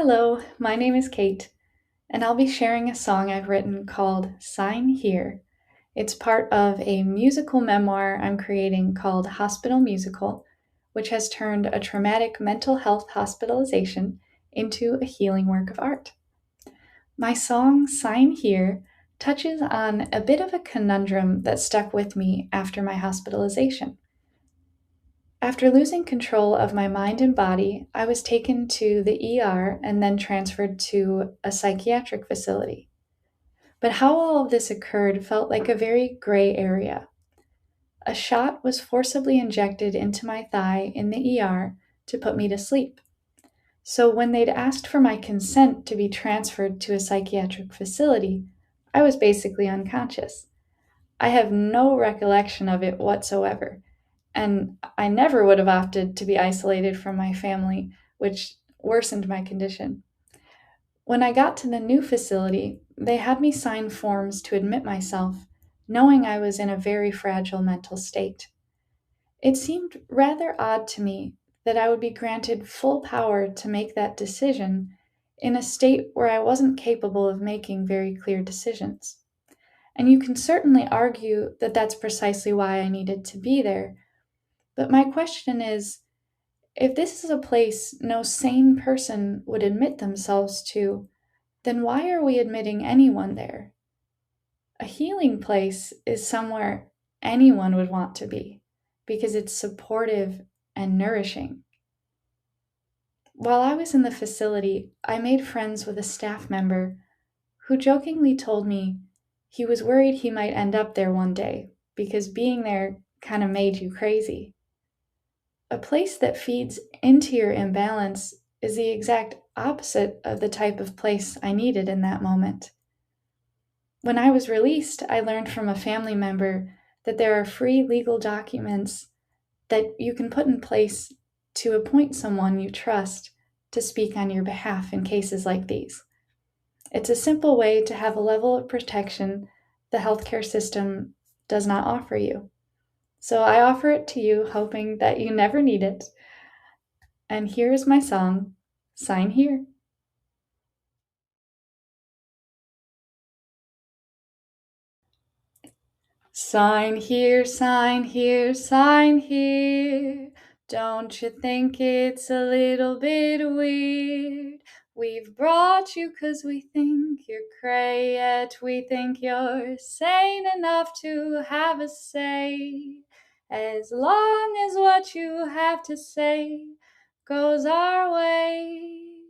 Hello, my name is Kate, and I'll be sharing a song I've written called Sign Here. It's part of a musical memoir I'm creating called Hospital Musical, which has turned a traumatic mental health hospitalization into a healing work of art. My song Sign Here touches on a bit of a conundrum that stuck with me after my hospitalization. After losing control of my mind and body, I was taken to the ER and then transferred to a psychiatric facility. But how all of this occurred felt like a very gray area. A shot was forcibly injected into my thigh in the ER to put me to sleep. So when they'd asked for my consent to be transferred to a psychiatric facility, I was basically unconscious. I have no recollection of it whatsoever. And I never would have opted to be isolated from my family, which worsened my condition. When I got to the new facility, they had me sign forms to admit myself, knowing I was in a very fragile mental state. It seemed rather odd to me that I would be granted full power to make that decision in a state where I wasn't capable of making very clear decisions. And you can certainly argue that that's precisely why I needed to be there. But my question is, if this is a place no sane person would admit themselves to, then why are we admitting anyone there? A healing place is somewhere anyone would want to be because it's supportive and nourishing. While I was in the facility, I made friends with a staff member who jokingly told me he was worried he might end up there one day because being there kind of made you crazy. A place that feeds into your imbalance is the exact opposite of the type of place I needed in that moment. When I was released, I learned from a family member that there are free legal documents that you can put in place to appoint someone you trust to speak on your behalf in cases like these. It's a simple way to have a level of protection the healthcare system does not offer you. So I offer it to you, hoping that you never need it. And here is my song, Sign Here. Sign here, sign here, sign here. Don't you think it's a little bit weird? We've brought you 'cause we think you're cray, yet we think you're sane enough to have a say. As long as what you have to say goes our way.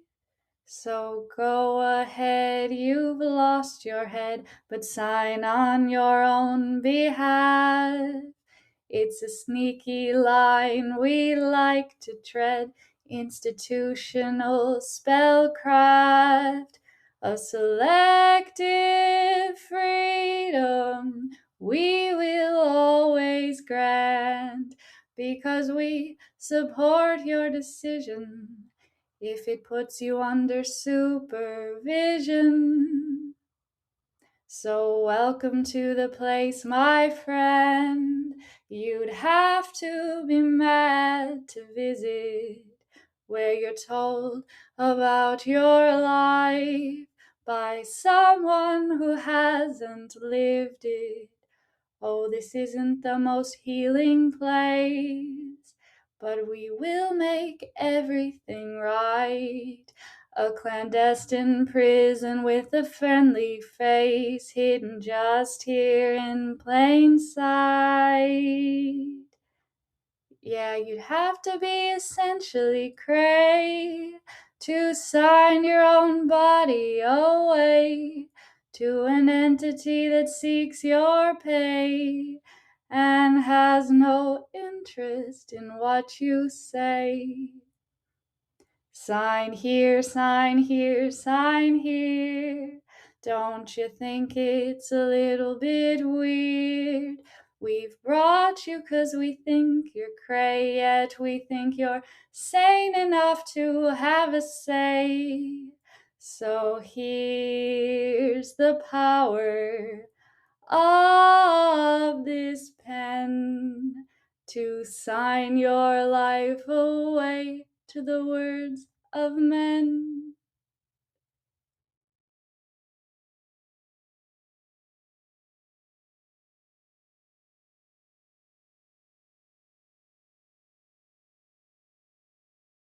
So go ahead, you've lost your head, but sign on your own behalf. It's a sneaky line we like to tread, institutional spellcraft, a selective freedom we will always grant, because we support your decision if it puts you under supervision. So welcome to the place, my friend. You'd have to be mad to visit, where you're told about your life by someone who hasn't lived it. Oh, this isn't the most healing place, but we will make everything right. A clandestine prison with a friendly face hidden just here in plain sight. Yeah, you'd have to be essentially cray to sign your own body away to an entity that seeks your pay and has no interest in what you say. Sign here, sign here, sign here. Don't you think it's a little bit weird? We've brought you 'cause we think you're cray, yet we think you're sane enough to have a say. So here's the power of this pen to sign your life away to the words of men.